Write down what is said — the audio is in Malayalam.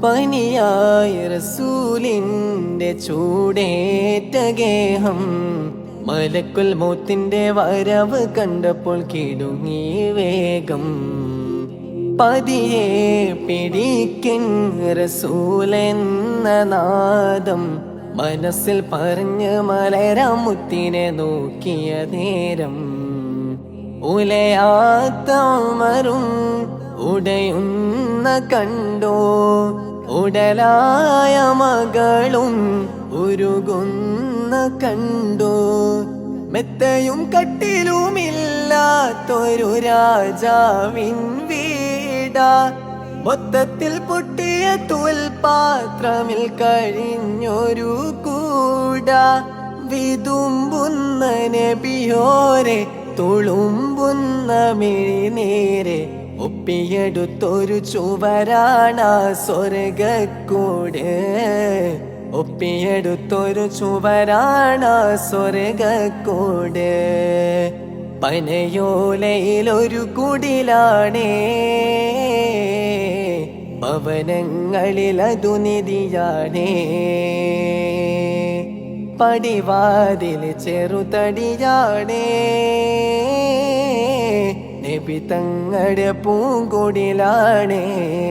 പനിയായ റസൂലിന്റെ ചൂടേറ്റ ഗേഹം മലക്കുൽ മൗത്തിന്റെ വരവ് കണ്ടപ്പോൾ കിടുങ്ങി വേഗം. പതിയെ പിടിക്കൻ റസൂലെന്ന നാദം മനസ്സിൽ പറഞ്ഞ് മലരാമുത്തിനെ നോക്കിയ നേരം ഉലയാത്ത ഉമറും ഉടയുന്ന കണ്ടോ, ഉടലായ മകളും ഉരുകുന്ന കണ്ടോ. മെത്തയും കട്ടിലുമില്ലാത്തൊരു രാജാവിൻ വീടാ, മൊത്തത്തിൽ പൊട്ടിയ തുൽപാത്രമിൽ കഴിഞ്ഞൊരു കൂട. വിതുമ്പുന്ന നബിയോരെ തുളുമ്പുന്ന മിഴിനീരെ ഒപ്പിയെടുത്തൊരു ചുവരാണ സ്വർഗക്കൂട്, ഒപ്പിയെടുത്തൊരു ചുവരാണ സ്വർഗക്കൂട്. പനയോലയിലൊരു കുടിലാണേ, ഭവനങ്ങളിലതു നിധിയാണേ. പടിവാതിൽ ചെറുതടിയാണേ, നബി തങ്ങളുടെ പൂങ്കുടിലാണേ.